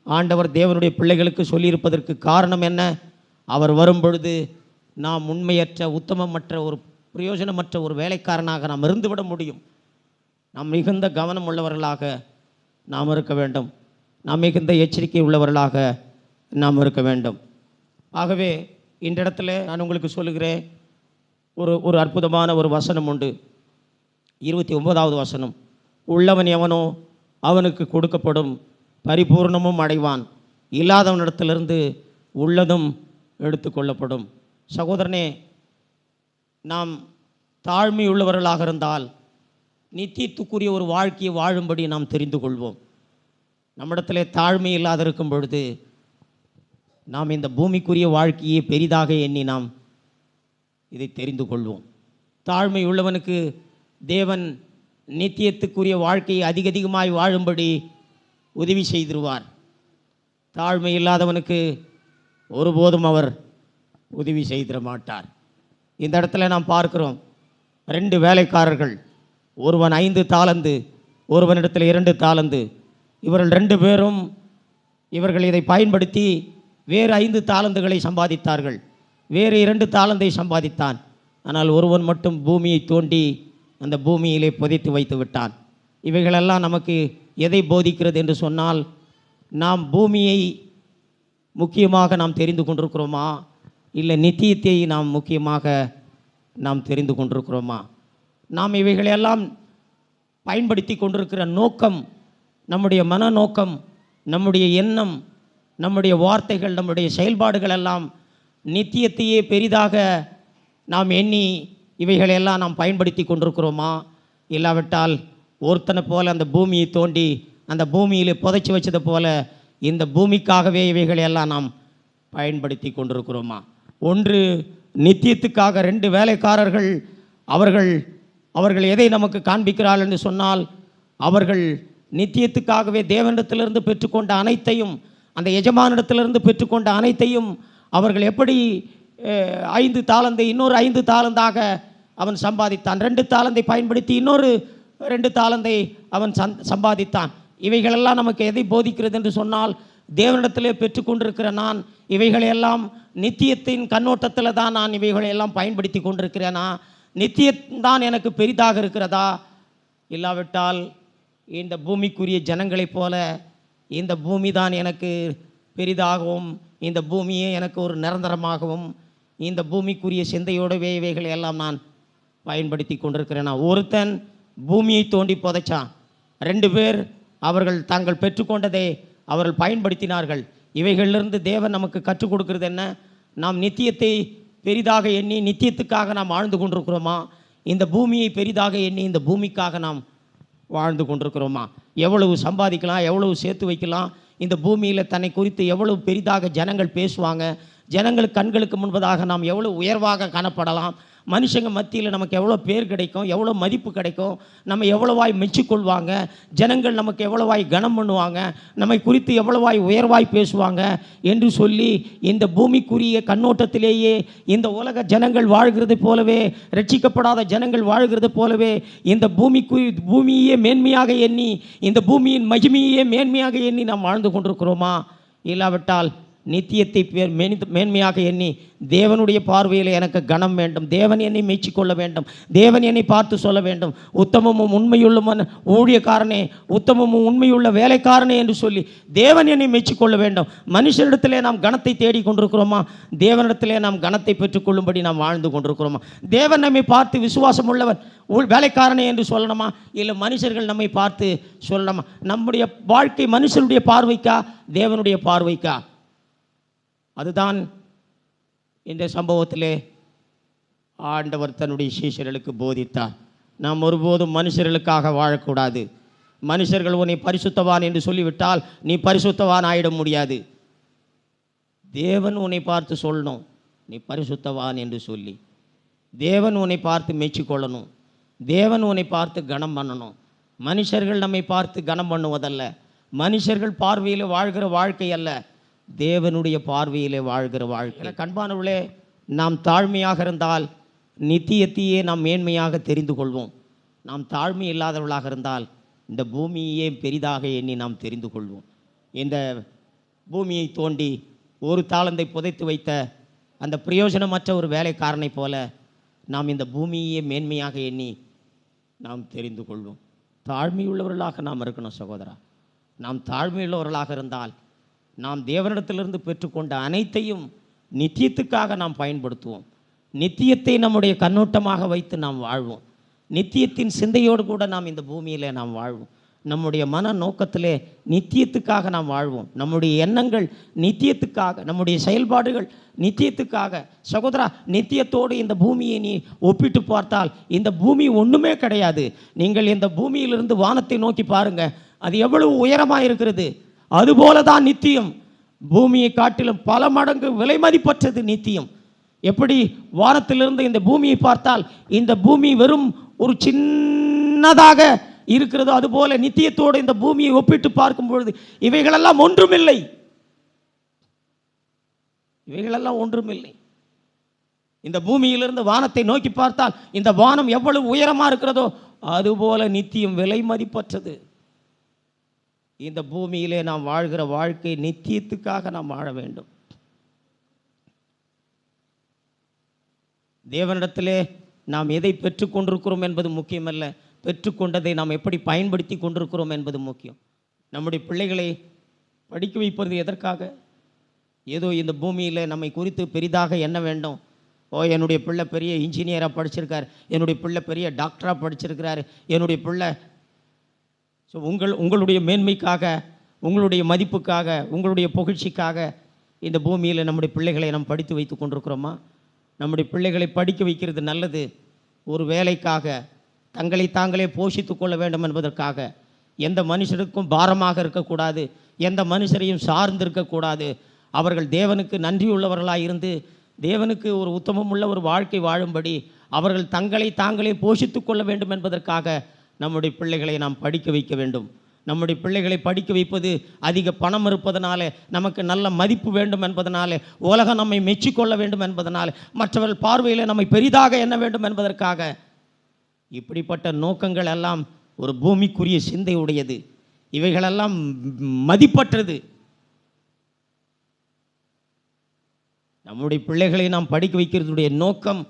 ஆண்டவர் தேவனுடைய பிள்ளைகளுக்கு சொல்லியிருப்பதற்கு காரணம் என்ன? அவர் வரும்பொழுது நாம் உண்மையற்ற, உத்தமமற்ற, ஒரு பிரயோஜனமற்ற ஒரு வேலைக்காரனாக நாம் இருந்துவிட முடியும். நாம் மிகுந்த கவனம் உள்ளவர்களாக நாம் இருக்க வேண்டும். நாம் மிகுந்த எச்சரிக்கை உள்ளவர்களாக நாம் இருக்க வேண்டும். ஆகவே இந்த இடத்துல நான் உங்களுக்கு சொல்லுகிறேன், ஒரு அற்புதமான ஒரு வசனம் உண்டு. 29வது வசனம், உள்ளவன் எவனோ அவனுக்கு கொடுக்கப்படும், பரிபூர்ணமும் அடைவான், இல்லாதவனிடத்திலிருந்து உள்ளதும் எடுத்துக்கொள்ளப்படும். சகோதரனே, நாம் தாழ்மை உள்ளவர்களாக இருந்தால் நித்தியத்துக்குரிய ஒரு வாழ்க்கையை வாழும்படி நாம் தெரிந்து கொள்வோம். நம்மிடத்தில் தாழ்மை இல்லாத இருக்கும் பொழுது நாம் இந்த பூமிக்குரிய வாழ்க்கையை பெரிதாக எண்ணி நாம் இதை தெரிந்து கொள்வோம். தாழ்மை உள்ளவனுக்கு தேவன் நித்தியத்துக்குரிய வாழ்க்கையை அதிகமாய் வாழும்படி உதவி செய்திருவார். தாழ்மை இல்லாதவனுக்கு ஒருபோதும் அவர் உதவி செய்திட மாட்டார். இந்த இடத்துல நாம் பார்க்கிறோம், 2 வேலைக்காரர்கள், ஒருவன் 5 தாலந்து, ஒருவனிடத்தில் 2 தாலந்து. இவர்கள் 2 பேரும் இவர்கள் இதை பயன்படுத்தி வேறு 5 தாலந்துகளை சம்பாதித்தார்கள். வேறு 2 தாலந்தை சம்பாதித்தான். ஆனால் ஒருவன் மட்டும் பூமியை தோண்டி அந்த பூமியிலே புதைத்து வைத்து விட்டான். இவைகளெல்லாம் நமக்கு எதை போதிக்கிறது என்று சொன்னால், நாம் பூமியை முக்கியமாக நாம் தெரிந்து கொண்டிருக்கிறோமா, இல்லை நித்தியத்தை நாம் முக்கியமாக நாம் தெரிந்து கொண்டிருக்கிறோமா? நாம் இவைகளையெல்லாம் பயன்படுத்தி கொண்டிருக்கிற நோக்கம், நம்முடைய மனநோக்கம், நம்முடைய எண்ணம், நம்முடைய வார்த்தைகள், நம்முடைய செயல்பாடுகள் எல்லாம் நித்தியத்தையே பெரிதாக நாம் எண்ணி இவைகளையெல்லாம் நாம் பயன்படுத்தி கொண்டிருக்கிறோமா? இல்லாவிட்டால் ஒருத்தனை போல் அந்த பூமியை தோண்டி அந்த பூமியில் புதைச்சி வச்சது போல இந்த பூமிக்காகவே இவைகளையெல்லாம் நாம் பயன்படுத்தி கொண்டிருக்கிறோமா? ஒன்று நித்தியத்துக்காக 2 வேலைக்காரர்கள், அவர்கள் எதை நமக்கு காண்பிக்கிறார்கள் என்று சொன்னால், அவர்கள் நித்தியத்துக்காகவே தேவனிடத்திலிருந்து பெற்றுக்கொண்ட அனைத்தையும், அந்த எஜமானிடத்திலிருந்து பெற்றுக்கொண்ட அனைத்தையும் அவர்கள் எப்படி 5 தாலந்தை இன்னொரு 5 தாலந்தாக அவன் சம்பாதித்தான். 2 தாலந்தை பயன்படுத்தி இன்னொரு 2 தாலந்தை அவன் சம்பாதித்தான். இவைகளெல்லாம் நமக்கு எதை போதிக்கிறது என்று சொன்னால், தேவனிடத்திலே பெற்றுக்கொண்டிருக்கிற நான் இவைகளையெல்லாம் நித்தியத்தின் கண்ணோட்டத்தில் தான் நான் இவைகளையெல்லாம் பயன்படுத்தி கொண்டிருக்கிறேனா? நித்தியம்தான் எனக்கு பெரிதாக இருக்கிறதா? இல்லாவிட்டால் இந்த பூமிக்குரிய ஜனங்களைப் போல இந்த பூமி தான் எனக்கு பெரிதாகவும், இந்த பூமியே எனக்கு ஒரு நிரந்தரமாகவும், இந்த பூமிக்குரிய சிந்தையோடவே இவைகளை எல்லாம் நான் பயன்படுத்தி கொண்டிருக்கிறேனா? ஒருத்தன் பூமியை தோண்டி புதைச்சான், 2 பேர் அவர்கள் தாங்கள் பெற்றுக்கொண்டதை அவர்கள் பயன்படுத்தினார்கள். இவைகளிலிருந்து தேவன் நமக்கு கற்றுக் கொடுக்கிறது என்ன? நாம் நித்தியத்தை பெரிதாக எண்ணி நித்தியத்துக்காக நாம் வாழ்ந்து கொண்டிருக்கிறோமா? இந்த பூமியை பெரிதாக எண்ணி இந்த பூமிக்காக நாம் வாழ்ந்து கொண்டிருக்கிறோமா? எவ்வளவு சம்பாதிக்கலாம், எவ்வளவு சேர்த்து வைக்கலாம், இந்த பூமியில் தன்னை குறித்து எவ்வளவு பெரிதாக ஜனங்கள் பேசுவாங்க, ஜனங்கள் கண்களுக்கு முன்பதாக நாம் எவ்வளவு உயர்வாக காணப்படலாம், மனுஷங்க மத்தியில் நமக்கு எவ்வளோ பேர் கிடைக்கும், எவ்வளோ மதிப்பு கிடைக்கும், நம்ம எவ்வளவாய் மெச்சிக்கொள்வாங்க, ஜனங்கள் நமக்கு எவ்வளவாய் கனம் பண்ணுவாங்க, நம்மை குறித்து எவ்வளவாய் உயர்வாய் பேசுவாங்க என்று சொல்லி இந்த பூமிக்குரிய கண்ணோட்டத்திலேயே இந்த உலக ஜனங்கள் வாழ்கிறது போலவே, ரட்சிக்கப்படாத ஜனங்கள் வாழ்கிறது போலவே இந்த பூமியே மேன்மையாக எண்ணி, இந்த பூமியின் மகிமையே மேன்மையாக எண்ணி நாம் வாழ்ந்து கொண்டிருக்கிறோமா? இல்லாவிட்டால் நித்தியத்தை மேன்மையாக எண்ணி தேவனுடைய பார்வையில் எனக்கு கனம் வேண்டும், தேவன் என்னை மெச்சிக்கொள்ள வேண்டும், தேவன் என்னை பார்த்து சொல்ல வேண்டும், உத்தமமும் உண்மையுள்ள ஊழியக்காரனே, உத்தமமும் உண்மையுள்ள வேலைக்காரனே என்று சொல்லி தேவன் என்னை மெச்சிக்கொள்ள வேண்டும். மனுஷரிடத்திலே நாம் கனத்தை தேடி கொண்டிருக்கிறோமா? தேவனிடத்திலே நாம் கனத்தை பெற்றுக்கொள்ளும்படி நாம் வாழ்ந்து கொண்டிருக்கிறோமா? தேவன் நம்மை பார்த்து விசுவாசம் உள்ளவன் வேலைக்காரனே என்று சொல்லணுமா? இல்லை மனுஷர்கள் நம்மை பார்த்து சொல்லணுமா? நம்முடைய வாழ்க்கை மனுஷருடைய பார்வைக்கா, தேவனுடைய பார்வைக்கா? அதுதான் இந்த சம்பவத்திலே ஆண்டவர் தன்னுடைய சீஷர்களுக்கு போதித்தார். நாம் ஒருபோதும் மனுஷர்களுக்காக வாழக்கூடாது. மனுஷர்கள் உன்னை பரிசுத்தவான் என்று சொல்லிவிட்டால் நீ பரிசுத்தவான் ஆயிட முடியாது. தேவன் உன்னை பார்த்து சொல்லணும் நீ பரிசுத்தவான் என்று சொல்லி. தேவன் உன்னை பார்த்து மெச்சிக்கொள்ளணும், தேவன் உன்னை பார்த்து கனம் பண்ணணும். மனுஷர்கள் நம்மை பார்த்து கனம் பண்ணுவதல்ல, மனுஷர்கள் பார்வையில் வாழ்கிற வாழ்க்கை அல்ல, தேவனுடைய பார்வையிலே வாழ்கிற வாழ்க்கை. கண்பானவர்களே, நாம் தாழ்மையாக இருந்தால் நித்தியத்தையே நாம் மேன்மையாக தெரிந்து கொள்வோம். நாம் தாழ்மை இல்லாதவர்களாக இருந்தால் இந்த பூமியே பெரிதாக எண்ணி நாம் தெரிந்து கொள்வோம். இந்த பூமியை தோண்டி ஒரு தாளந்தை புதைத்து வைத்த அந்த பிரயோஜனமற்ற ஒரு வேலைக்காரனை போல நாம் இந்த பூமியே மேன்மையாக எண்ணி நாம் தெரிந்து கொள்வோம். தாழ்மையுள்ளவர்களாக நாம் இருக்கணும் சகோதரா. நாம் தாழ்மையுள்ளவர்களாக இருந்தால் நாம் தேவனிடத்திலிருந்து பெற்றுக்கொண்ட அனைத்தையும் நித்தியத்துக்காக நாம் பயன்படுத்துவோம். நித்தியத்தை நம்முடைய கண்ணோட்டமாக வைத்து நாம் வாழ்வோம். நித்தியத்தின் சிந்தையோடு கூட நாம் இந்த பூமியில் நாம் வாழ்வோம். நம்முடைய மன நோக்கத்திலே நித்தியத்துக்காக நாம் வாழ்வோம். நம்முடைய எண்ணங்கள் நித்தியத்துக்காக, நம்முடைய செயல்பாடுகள் நித்தியத்துக்காக. சகோதரா, நித்தியத்தோடு இந்த பூமியை நீ ஒப்பிட்டு பார்த்தால் இந்த பூமி ஒன்றுமே கிடையாது. நீங்கள் இந்த பூமியிலிருந்து வானத்தை நோக்கி பாருங்கள், அது எவ்வளவு உயரமாக இருக்கிறது. அதுபோல தான் நித்தியம். பூமியை காட்டிலும் பல மடங்கு விலை மதிப்பற்றது நித்தியம். எப்படி வானத்திலிருந்து இந்த பூமியை பார்த்தால் இந்த பூமி வெறும் ஒரு சின்னதாக இருக்கிறதோ, அதுபோல நித்தியத்தோடு இந்த பூமியை ஒப்பிட்டு பார்க்கும் பொழுது இவைகளெல்லாம் ஒன்றுமில்லை. இவைகளெல்லாம் ஒன்றுமில்லை. இந்த பூமியிலிருந்து வானத்தை நோக்கி பார்த்தால் இந்த வானம் எவ்வளவு உயரமாக இருக்கிறதோ அதுபோல நித்தியம் விலை மதிப்பற்றது. இந்த பூமியிலே நாம் வாழ்கிற வாழ்க்கை நித்தியத்துக்காக நாம் வாழ வேண்டும். தேவனிடத்திலே நாம் எதை பெற்றுக்கொண்டிருக்கிறோம் என்பது முக்கியமல்ல, பெற்றுக்கொண்டதை நாம் எப்படி பயன்படுத்தி கொண்டிருக்கிறோம் என்பது முக்கியம். நம்முடைய பிள்ளைகளை படிக்க வைப்பது எதற்காக? ஏதோ இந்த பூமியில் நம்மை குறித்து பெரிதாக எண்ண வேண்டும். என்னுடைய பிள்ளை பெரிய இன்ஜினியராக படிச்சிருக்கார், என்னுடைய பிள்ளை பெரிய டாக்டராக படிச்சிருக்கிறார், என்னுடைய பிள்ளை. ஸோ உங்களுடைய மேன்மைக்காக, உங்களுடைய மதிப்புக்காக, உங்களுடைய புகழ்ச்சிக்காக இந்த பூமியில் நம்முடைய பிள்ளைகளை நாம் படித்து வைத்து கொண்டிருக்கிறோமா? நம்முடைய பிள்ளைகளை படிக்க வைக்கிறது நல்லது. ஒரு வேலைக்காக, தங்களை தாங்களே போஷித்து கொள்ள வேண்டும் என்பதற்காக, எந்த மனுஷருக்கும் பாரமாக இருக்கக்கூடாது, எந்த மனுஷரையும் சார்ந்து இருக்கக்கூடாது. அவர்கள் தேவனுக்கு நன்றியுள்ளவர்களாக இருந்து தேவனுக்கு ஒரு உத்தமமுள்ள ஒரு வாழ்க்கை வாழும்படி அவர்கள் தங்களை தாங்களே போஷித்து கொள்ள வேண்டும் என்பதற்காக நம்முடைய பிள்ளைகளை நாம் படிக்க வைக்க வேண்டும். நம்முடைய பிள்ளைகளை படிக்க வைப்பது அதிக பணம் இருப்பதனால, நமக்கு நல்ல மதிப்பு வேண்டும் என்பதனால, உலகம் நம்மை மெச்சிக்கொள்ள வேண்டும் என்பதனால, மற்றவர்கள் பார்வையில் நம்மை பெரிதாக எண்ண வேண்டும் என்பதற்காக, இப்படிப்பட்ட நோக்கங்கள் எல்லாம் ஒரு பூமிக்குரிய சிந்தை உடையது. இவைகளெல்லாம் மதிப்பற்றது. நம்முடைய பிள்ளைகளை நாம் படிக்க வைக்கிறதுடைய நோக்கம்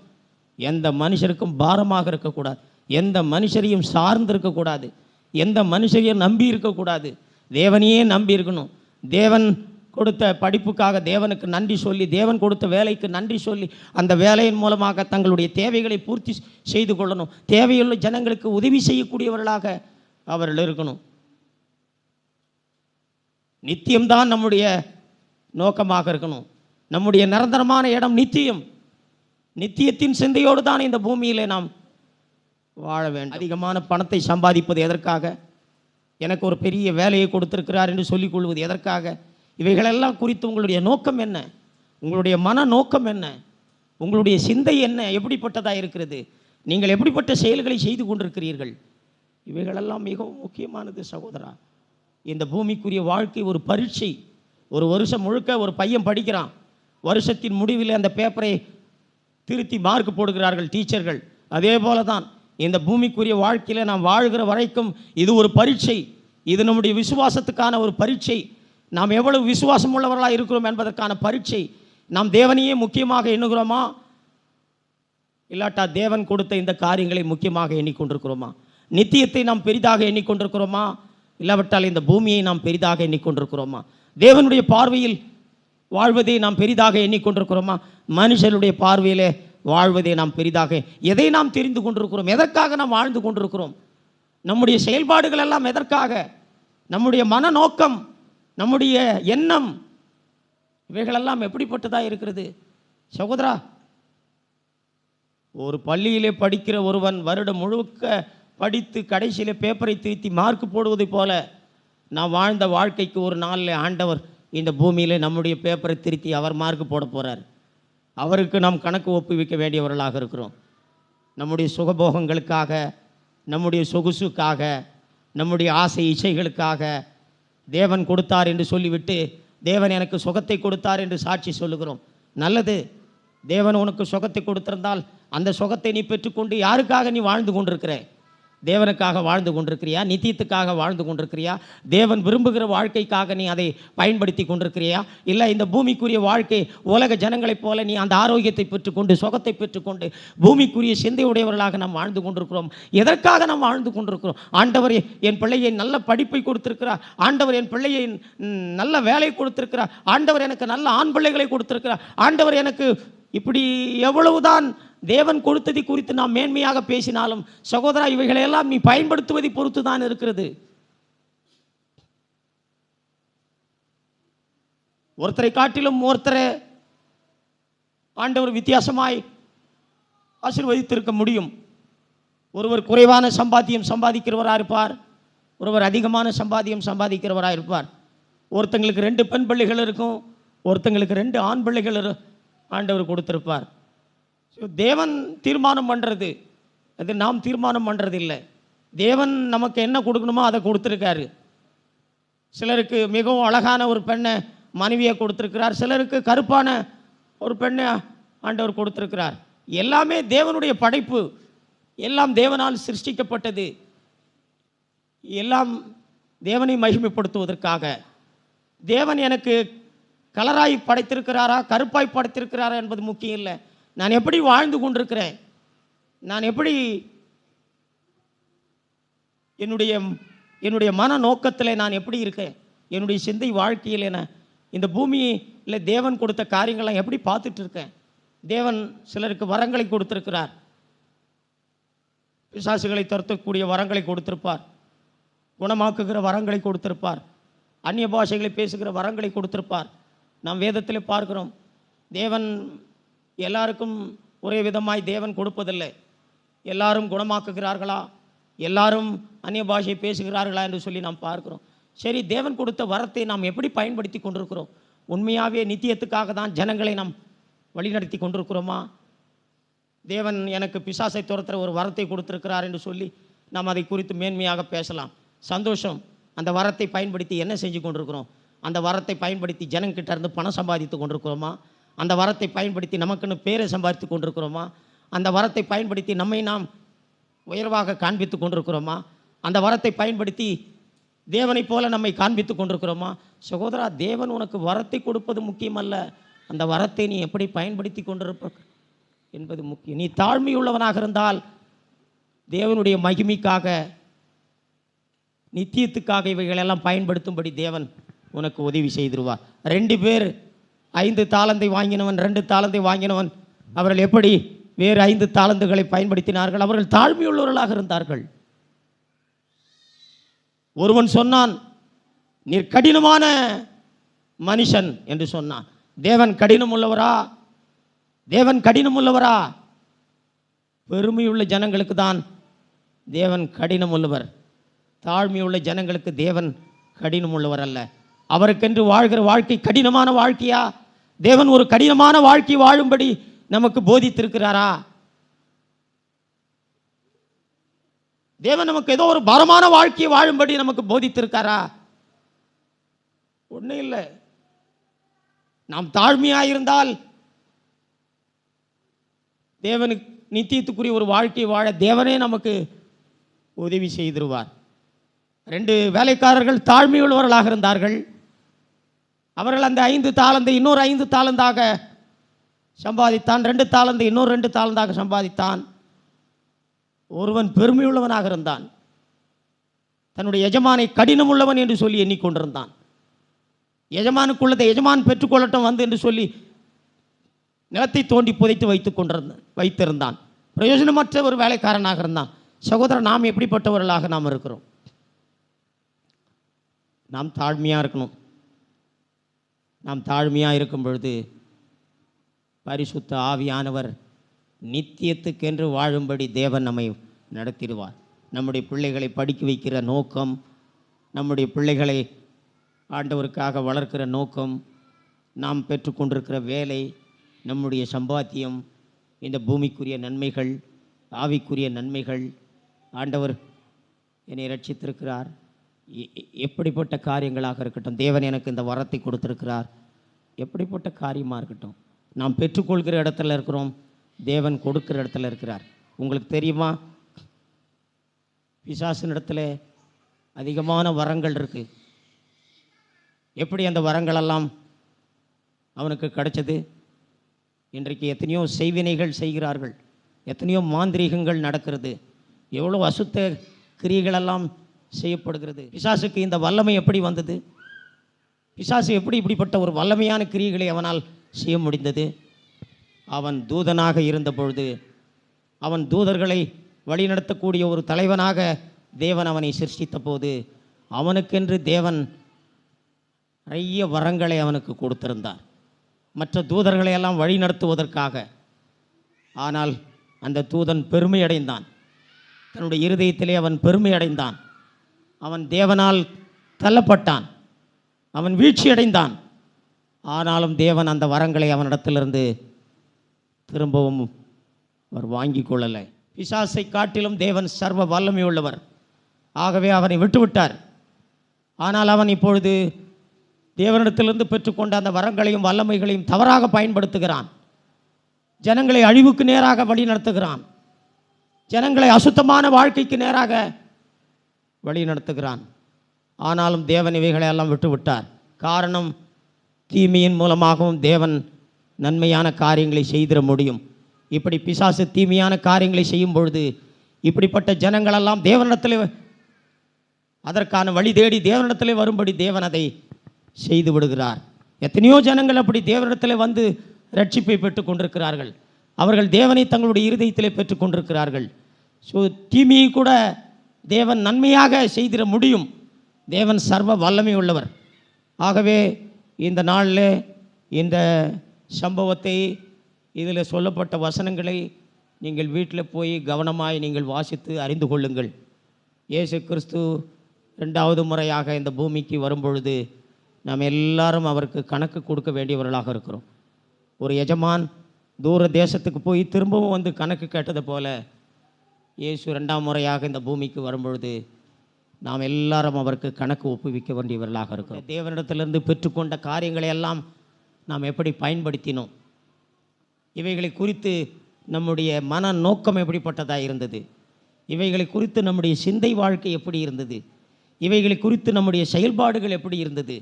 எந்த மனுஷருக்கும் பாரமாக இருக்கக்கூடாது, எந்த மனுஷரையும் சார்ந்து இருக்கக்கூடாது, எந்த மனுஷரையும் நம்பி இருக்கக்கூடாது. தேவனையே நம்பி இருக்கணும். தேவன் கொடுத்த படிப்புக்காக தேவனுக்கு நன்றி சொல்லி, தேவன் கொடுத்த வேலைக்கு நன்றி சொல்லி அந்த வேலையின் மூலமாக தங்களுடைய தேவைகளை பூர்த்தி செய்து கொள்ளணும். தேவையுள்ள ஜனங்களுக்கு உதவி செய்யக்கூடியவர்களாக அவர்கள் இருக்கணும். நித்தியம்தான் நம்முடைய நோக்கமாக இருக்கணும். நம்முடைய நிரந்தரமான இடம் நித்தியம். நித்தியத்தின் சிந்தையோடு தான் இந்த பூமியிலே நாம் வாழ வேண்டும். அதிகமான பணத்தை சம்பாதிப்பது எதற்காக? எனக்கு ஒரு பெரிய வேலையை கொடுத்திருக்கிறார் என்று சொல்லிக் கொள்வது எதற்காக? இவைகளெல்லாம் குறித்து உங்களுடைய நோக்கம் என்ன? உங்களுடைய மன நோக்கம் என்ன? உங்களுடைய சிந்தை என்ன, எப்படிப்பட்டதாக இருக்கிறது, நீங்கள் எப்படிப்பட்ட செயல்களை செய்து கொண்டிருக்கிறீர்கள்? இவைகளெல்லாம் மிகவும் முக்கியமானது சகோதரா. இந்த பூமிக்குரிய வாழ்க்கை ஒரு பரீட்சை. ஒரு வருஷம் முழுக்க ஒரு பையன் படிக்கிறான். வருஷத்தின் முடிவில் அந்த பேப்பரை திருத்தி மார்க் போடுகிறார்கள் டீச்சர்கள். அதே போல தான் இந்த பூமிக்குரிய வாழ்க்கையில் நாம் வாழ்கிற வரைக்கும் இது ஒரு பரீட்சை. இது நம்முடைய விசுவாசத்துக்கான ஒரு பரீட்சை. நாம் எவ்வளவு விசுவாசம் உள்ளவர்களாக இருக்கிறோம் என்பதற்கான பரீட்சை. நாம் தேவனையே முக்கியமாக எண்ணுகிறோமா, இல்லாட்டா தேவன் கொடுத்த இந்த காரியங்களை முக்கியமாக எண்ணிக்கொண்டிருக்கிறோமா? நித்தியத்தை நாம் பெரிதாக எண்ணிக்கொண்டிருக்கிறோமா, இல்லாவிட்டால் இந்த பூமியை நாம் பெரிதாக எண்ணிக்கொண்டிருக்கிறோமா? தேவனுடைய பார்வையில் வாழ்வதை நாம் பெரிதாக எண்ணிக்கொண்டிருக்கிறோமா, மனுஷனுடைய பார்வையிலே வாழ்வதை நாம் பெரிதாக, எதை நாம் தெரிந்து கொண்டிருக்கிறோம், எதற்காக நாம் வாழ்ந்து கொண்டிருக்கிறோம், நம்முடைய செயல்பாடுகள் எல்லாம் எதற்காக, நம்முடைய மனநோக்கம், நம்முடைய எண்ணம், இவைகளெல்லாம் எப்படிப்பட்டதாக இருக்கிறது சகோதரா? ஒரு பள்ளியிலே படிக்கிற ஒருவன் வருடம் முழுக்க படித்து கடைசியிலே பேப்பரை திருத்தி மார்க் போடுவதை போல நான் வாழ்ந்த வாழ்க்கைக்கு ஒரு நாளில் ஆண்டவர் இந்த பூமியில் நம்முடைய பேப்பரை திருத்தி அவர் மார்க் போட போகிறார். அவருக்கு நாம் கணக்கு ஒப்புவிக்க வேண்டியவர்களாக இருக்கிறோம். நம்முடைய சுகபோகங்களுக்காக, நம்முடைய சொகுசுக்காக, நம்முடைய ஆசை இச்சைகளுக்காக தேவன் கொடுத்தார் என்று சொல்லிவிட்டு தேவன் எனக்கு சுகத்தை கொடுத்தார் என்று சாட்சி சொல்லுகிறோம். நல்லது, தேவன் உனக்கு சுகத்தை கொடுத்திருந்தால் அந்த சுகத்தை நீ பெற்றுக்கொண்டு யாருக்காக நீ வாழ்ந்து கொண்டிருக்கிற? தேவனுக்காக வாழ்ந்து கொண்டிருக்கிறியா? நித்தியத்துக்காக வாழ்ந்து கொண்டிருக்கிறியா? தேவன் விரும்புகிற வாழ்க்கைக்காக நீ அதை பயன்படுத்தி கொண்டிருக்கிறியா? இல்லை இந்த பூமிக்குரிய வாழ்க்கை உலக ஜனங்களைப் போல நீ அந்த ஆரோக்கியத்தை பெற்றுக்கொண்டு சுகத்தை பெற்றுக்கொண்டு பூமிக்குரிய சிந்தையுடையவர்களாக நாம் வாழ்ந்து கொண்டிருக்கிறோம்? எதற்காக நாம் வாழ்ந்து கொண்டிருக்கிறோம்? ஆண்டவர் என் பிள்ளையை நல்ல படிப்பை கொடுத்திருக்கிறார், ஆண்டவர் என் பிள்ளையை நல்ல வேலை கொடுத்திருக்கிறார், ஆண்டவர் எனக்கு நல்ல ஆண் பிள்ளைகளை கொடுத்திருக்கிறார், ஆண்டவர் எனக்கு இப்படி எவ்வளவுதான் தேவன் கொடுத்ததை குறித்து நாம் மேன்மையாக பேசினாலும் சகோதரா, இவைகளையெல்லாம் நீ பயன்படுத்துவதை பொறுத்து தான் இருக்கிறது. ஒருத்தரை காட்டிலும் ஒருத்தரை ஆண்டவர் வித்தியாசமாய் ஆசீர்வதித்திருக்க முடியும். ஒருவர் குறைவான சம்பாத்தியம் சம்பாதிக்கிறவராக இருப்பார், ஒருவர் அதிகமான சம்பாத்தியம் சம்பாதிக்கிறவராக இருப்பார். ஒருத்தங்களுக்கு 2 பெண் பிள்ளைகள் இருக்கும், ஒருத்தங்களுக்கு 2 ஆண் பிள்ளைகள் ஆண்டவர் கொடுத்திருப்பார். தேவன் தீர்மானம் பண்ணுறது, அது நாம் தீர்மானம் பண்ணுறது இல்லை. தேவன் நமக்கு என்ன கொடுக்கணுமோ அதை கொடுத்துருக்காரு. சிலருக்கு மிகவும் அழகான ஒரு பெண்ணை மனைவியை கொடுத்துருக்கிறார், சிலருக்கு கருப்பான ஒரு பெண்ணை ஆண்டவர் கொடுத்துருக்கிறார். எல்லாமே தேவனுடைய படைப்பு, எல்லாம் தேவனால் சிருஷ்டிக்கப்பட்டது, எல்லாம் தேவனை மகிமைப்படுத்துவதற்காக. தேவன் எனக்கு கலராய் படைத்திருக்கிறாரா கருப்பாய் படைத்திருக்கிறாரா என்பது முக்கியம் இல்லை. நான் எப்படி வாழ்ந்து கொண்டிருக்கிறேன், நான் எப்படி என்னுடைய மன நோக்கத்தில் நான் எப்படி இருக்கேன், என்னுடைய சிந்தை வாழ்க்கையில் என்ன, இந்த பூமியில் தேவன் கொடுத்த காரியங்கள்லாம் எப்படி பார்த்துட்டு இருக்கேன். தேவன் சிலருக்கு வரங்களை கொடுத்திருக்கிறார், பிசாசுகளை துரத்தக்கூடிய வரங்களை கொடுத்திருப்பார், குணமாக்குகிற வரங்களை கொடுத்திருப்பார், அந்நிய பாஷைகளை பேசுகிற வரங்களை கொடுத்திருப்பார். நாம் வேதத்தில் பார்க்கிறோம், தேவன் எல்லாருக்கும் ஒரே விதமாய் தேவன் கொடுப்பதில்லை. எல்லாரும் குணமாக்குகிறார்களா, எல்லாரும் அந்நிய பாஷையை பேசுகிறார்களா என்று சொல்லி நாம் பார்க்கிறோம். சரி, தேவன் கொடுத்த வரத்தை நாம் எப்படி பயன்படுத்தி கொண்டிருக்கிறோம்? உண்மையாகவே நித்தியத்துக்காக தான் ஜனங்களை நாம் வழிநடத்தி கொண்டிருக்கிறோமா? தேவன் எனக்கு பிசாசை துரத்துகிற ஒரு வரத்தை கொடுத்திருக்கிறார் என்று சொல்லி நாம் அதை குறித்து மேன்மையாக பேசலாம், சந்தோஷம். அந்த வரத்தை பயன்படுத்தி என்ன செஞ்சு கொண்டிருக்கிறோம்? அந்த வரத்தை பயன்படுத்தி ஜனங்கிட்ட இருந்து பணம் சம்பாதித்து கொண்டிருக்கிறோமா? அந்த வரத்தை பயன்படுத்தி நமக்குன்னு பேரை சம்பாதித்து கொண்டிருக்கிறோமா? அந்த வரத்தை பயன்படுத்தி நம்மை நாம் உயர்வாக காண்பித்து கொண்டிருக்கிறோமா? அந்த வரத்தை பயன்படுத்தி தேவனைப் போல நம்மை காண்பித்து கொண்டிருக்கிறோமா? சகோதரா, தேவன் உனக்கு வரத்தை கொடுப்பது முக்கியமல்ல, அந்த வரத்தை நீ எப்படி பயன்படுத்தி கொண்டிருப்ப என்பது முக்கியம். நீ தாழ்மையுள்ளவனாக இருந்தால் தேவனுடைய மகிமைக்காக, நித்தியத்துக்காக இவைகளெல்லாம் பயன்படுத்தும்படி தேவன் உனக்கு உதவி செய்திருவார். 2 பேர் 5 தாளந்தை வாங்கினவன் 2 தாளந்தை வாங்கினவன் அவர்கள் எப்படி வேறு 5 தாளந்துகளை பயன்படுத்தினார்கள்? அவர்கள் தாழ்மையுள்ளவர்களாக இருந்தார்கள். ஒருவன் சொன்னான், நீர் கடினமான மனுஷன் என்று சொன்னான். தேவன் கடினம் உள்ளவரா? தேவன் கடினம் உள்ளவரா? பெருமையுள்ள ஜனங்களுக்கு தான் தேவன் கடினம் உள்ளவர், தாழ்மையுள்ள ஜனங்களுக்கு தேவன் கடினம் உள்ளவர் அல்ல. அவருக்கென்று வாழ்கிற வாழ்க்கை கடினமான வாழ்க்கையா? தேவன் ஒரு கடினமான வாழ்க்கை வாழும்படி நமக்கு போதித்திருக்கிறாரா? தேவன் நமக்கு ஏதோ ஒரு பாரமான வாழ்க்கையை வாழும்படி நமக்கு போதித்திருக்காரா? ஒன்றும் இல்லை. நாம் தாழ்மையாயிருந்தால் தேவனுக்கு நித்தியத்துக்குரிய ஒரு வாழ்க்கையை வாழ தேவனே நமக்கு உதவி செய்திருவார். 2 வேலைக்காரர்கள் தாழ்மையுள்ளவர்களாக இருந்தார்கள். அவர்கள் அந்த 5 தாலந்தை இன்னொரு 5 தாலந்தாக சம்பாதித்தான். 2 தாலந்தை இன்னொரு 2 தாலந்தாக சம்பாதித்தான். ஒருவன் பெருமையுள்ளவனாக இருந்தான். தன்னுடைய எஜமானை கடினம் உள்ளவன் என்று சொல்லி எண்ணிக்கொண்டிருந்தான். எஜமானுக்குள்ளதை எஜமான் பெற்றுக்கொள்ளட்டும் வந்து என்று சொல்லி நிலத்தை தோண்டி புதைத்து வைத்திருந்தான். பிரயோஜனமற்ற ஒரு வேலைக்காரனாக இருந்தான். சகோதரர், நாம் எப்படிப்பட்டவர்களாக நாம் இருக்கிறோம்? நாம் தாழ்மையாக இருக்கணும். நாம் தாழ்மையாக இருக்கும் பொழுது பரிசுத்த ஆவியானவர் நித்தியத்துக்கென்று வாழும்படி தேவன் நம்மை நடத்திடுவார். நம்முடைய பிள்ளைகளை படிக்க வைக்கிற நோக்கம், நம்முடைய பிள்ளைகளை ஆண்டவருக்காக வளர்க்கிற நோக்கம், நாம் பெற்றுக்கொண்டிருக்கிற வேலை, நம்முடைய சம்பாத்தியம், இந்த பூமிக்குரிய நன்மைகள், ஆவிக்குரிய நன்மைகள், ஆண்டவர் என்னை ரட்சித்திருக்கிறார், எப்படிப்பட்ட காரியங்களாக இருக்கட்டும், தேவன் எனக்கு இந்த வரத்தை கொடுத்திருக்கிறார், எப்படிப்பட்ட காரியமாக இருக்கட்டும், நாம் பெற்றுக்கொள்கிற இடத்துல இருக்கிறோம், தேவன் கொடுக்கிற இடத்துல இருக்கிறார். உங்களுக்கு தெரியுமா, பிசாசின் இடத்துல அதிகமான வரங்கள் இருக்குது. எப்படி அந்த வரங்களெல்லாம் அவனுக்கு கிடைச்சது? இன்றைக்கு எத்தனையோ செய்வினைகள் செய்கிறார்கள், எத்தனையோ மாந்திரீகங்கள் நடக்கிறது, எவ்வளோ அசுத்த கிரியைகளெல்லாம் செய்யப்படுகிறது. பிசாசுக்கு இந்த வல்லமை எப்படி வந்தது? பிசாசு எப்படி இப்படிப்பட்ட ஒரு வல்லமையான கிரியைகளை அவனால் செய்ய முடிந்தது? அவன் தூதனாக இருந்த பொழுது, அவன் தூதர்களை வழிநடத்தக்கூடிய ஒரு தலைவனாக தேவன் அவனை சிருஷ்டித்த போது, அவனுக்கென்று தேவன் நிறைய வரங்களை அவனுக்கு கொடுத்திருந்தார், மற்ற தூதர்களை எல்லாம் வழி நடத்துவதற்காக. ஆனால் அந்த தூதன் பெருமை அடைந்தான். தன்னுடைய இருதயத்திலே அவன் பெருமை அடைந்தான். அவன் தேவனால் தள்ளப்பட்டான், அவன் வீழ்ச்சி அடைந்தான். ஆனாலும் தேவன் அந்த வரங்களை அவனிடத்திலிருந்து திரும்பவும் அவர் வாங்கி கொள்ளலை. பிசாசை காட்டிலும் தேவன் சர்வ வல்லமை உள்ளவர். ஆகவே அவனை விட்டுவிட்டார். ஆனால் அவன் இப்பொழுது தேவனிடத்திலிருந்து பெற்றுக்கொண்ட அந்த வரங்களையும் வல்லமைகளையும் தவறாக பயன்படுத்துகிறான். ஜனங்களை அழிவுக்கு நேராக வழி நடத்துகிறான். ஜனங்களை அசுத்தமான வாழ்க்கைக்கு நேராக வழி நடத்துகிறான். ஆனாலும் தேவன் இவைகளை எல்லாம் விட்டுவிட்டார். காரணம், தீமையின் மூலமாகவும் தேவன் நன்மையான காரியங்களை செய்திட முடியும். இப்படி பிசாசு தீமையான காரியங்களை செய்யும் பொழுது இப்படிப்பட்ட ஜனங்களெல்லாம் தேவனிடத்தில் அதற்கான வழி தேடி தேவனிடத்தில் வரும்படி தேவன் அதை செய்து விடுகிறார். எத்தனையோ ஜனங்கள் அப்படி தேவனிடத்தில் வந்து ரட்சிப்பை பெற்றுக் கொண்டிருக்கிறார்கள். அவர்கள் தேவனை தங்களுடைய இருதயத்திலே பெற்றுக் கொண்டிருக்கிறார்கள். ஸோ தீமையை கூட தேவன் நன்மையாக செய்திட முடியும். தேவன் சர்வ வல்லமை உள்ளவர். ஆகவே இந்த நாளில் இந்த சம்பவத்தை, இதில் சொல்லப்பட்ட வசனங்களை நீங்கள் வீட்டில் போய் கவனமாய் நீங்கள் வாசித்து அறிந்து கொள்ளுங்கள். இயேசு கிறிஸ்து 2வது முறையாக இந்த பூமிக்கு வரும்பொழுது நாம் எல்லாரும் அவருக்கு கணக்கு கொடுக்க வேண்டியவர்களாக இருக்கிறோம். ஒரு எஜமான் தூர தேசத்துக்கு போய் திரும்பவும் வந்து கணக்கு கேட்டது போல இயேசு 2ஆம் முறையாக இந்த பூமிக்கு வரும்பொழுது நாம் எல்லாரும் அவருக்கு கணக்கு ஒப்புவிக்க வேண்டியவர்களாக இருக்கிறோம். தேவனிடத்திலிருந்து பெற்றுக்கொண்ட காரியங்களை எல்லாம் நாம் எப்படி பயன்படுத்தினோம்? இவைகளை குறித்து நம்முடைய மன நோக்கம் எப்படிப்பட்டதாக இருந்தது? இவைகளை குறித்து நம்முடைய சிந்தை வாழ்க்கை எப்படி இருந்தது? இவைகளை குறித்து நம்முடைய செயல்பாடுகள் எப்படி இருந்தது?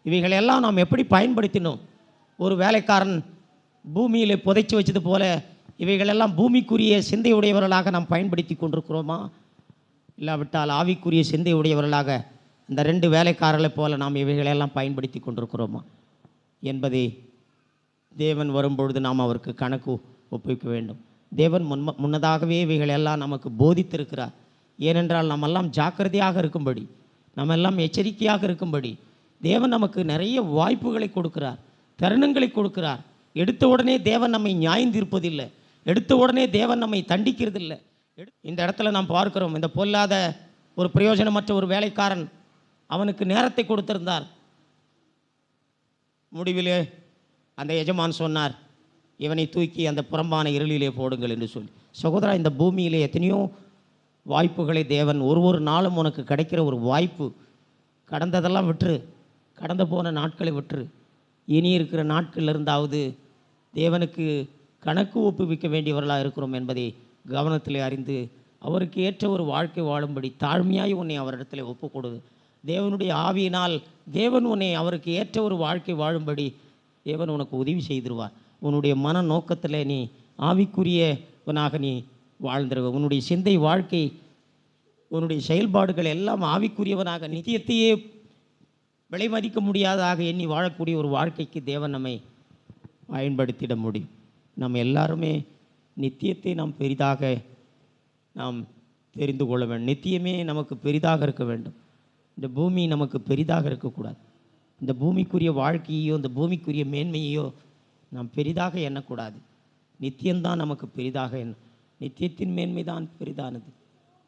இவைகளெல்லாம் நாம் எப்படி பயன்படுத்தினோம்? ஒரு வேலைக்காரன் பூமியில் புதைச்சி வச்சது போல இவைகளெல்லாம் பூமிக்குரிய சிந்தை உடையவர்களாக நாம் பயன்படுத்தி கொண்டிருக்கிறோமா? இல்லாவிட்டால் ஆவிக்குரிய சிந்தை உடையவர்களாக இந்த 2 வேலைக்காரர்களைப் போல நாம் இவைகளெல்லாம் பயன்படுத்தி கொண்டிருக்கிறோமா என்பதை தேவன் வரும்பொழுது நாம் அவருக்கு கணக்கு ஒப்புவிக்க வேண்டும். தேவன் முன்னதாகவே இவைகளெல்லாம் நமக்கு போதித்திருக்கிறார். ஏனென்றால் நம்மெல்லாம் ஜாக்கிரதையாக இருக்கும்படி, நம்மெல்லாம் எச்சரிக்கையாக இருக்கும்படி தேவன் நமக்கு நிறைய வாய்ப்புகளை கொடுக்கிறார், தருணங்களை கொடுக்கிறார். எடுத்த உடனே தேவன் நம்மை நியாயந்தீர்ப்பதில்லை, எடுத்த உடனே தேவன் நம்மை தண்டிக்கிறதில்லை. இந்த இடத்துல நாம் பார்க்கிறோம், இந்த பொல்லாத ஒரு பிரயோஜனமற்ற ஒரு வேலைக்காரன் அவனுக்கு நேரத்தை கொடுத்திருந்தார். முடிவிலே அந்த எஜமான் சொன்னார், இவனை தூக்கி அந்த புறம்பான இருளிலே போடுங்கள் என்று சொல்லி. சகோதரா, இந்த பூமியிலே எத்தனையோ வாய்ப்புகளை தேவன் ஒரு நாளும் உனக்கு கிடைக்கிற ஒரு வாய்ப்பு. கடந்ததெல்லாம் விட்டுரு, கடந்து போன நாட்களை விட்டுரு. இனி இருக்கிற நாட்களில் இருந்தாவது தேவனுக்கு கணக்கு ஒப்புவிக்க வேண்டியவர்களாக இருக்கிறோம் என்பதை கவனத்தில் அறிந்து அவருக்கு ஏற்ற ஒரு வாழ்க்கை வாழும்படி தாழ்மையாய் உன்னை அவரிடத்தில் ஒப்புக்கொடு. தேவனுடைய ஆவியினால் தேவன் உன்னை அவருக்கு ஏற்ற ஒரு வாழ்க்கை வாழும்படி தேவன் உனக்கு உதவி செய்திருவார். உன்னுடைய மன நோக்கத்தில் நீ ஆவிக்குரியவனாக நீ வாழ்ந்துருவ. உன்னுடைய சிந்தை வாழ்க்கை, உன்னுடைய செயல்பாடுகள் எல்லாம் ஆவிக்குரியவனாக நித்தியத்தையே விலை மதிக்க முடியாதாக எண்ணி வாழக்கூடிய ஒரு வாழ்க்கைக்கு தேவன் நம்மை பயன்படுத்திட முடியும். நம்ம எல்லாருமே நித்தியத்தை நாம் பெரிதாக நாம் தெரிந்து கொள்ள வேண்டும். நித்தியமே நமக்கு பெரிதாக இருக்க வேண்டும். இந்த பூமி நமக்கு பெரிதாக இருக்கக்கூடாது. இந்த பூமிக்குரிய வாழ்க்கையோ இந்த பூமிக்குரிய மேன்மையோ நாம் பெரிதாக எண்ணக்கூடாது. நித்தியம்தான் நமக்கு பெரிதாக நித்தியத்தின் மேன்மை தான் பெரிதானது.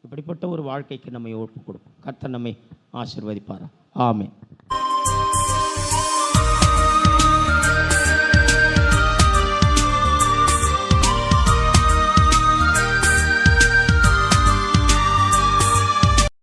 இப்படிப்பட்ட ஒரு வாழ்க்கைக்கு நம்மை ஒப்புக் கொடுப்போம். கர்த்தர் நம்மை ஆசீர்வதிப்பாரா. ஆமென்.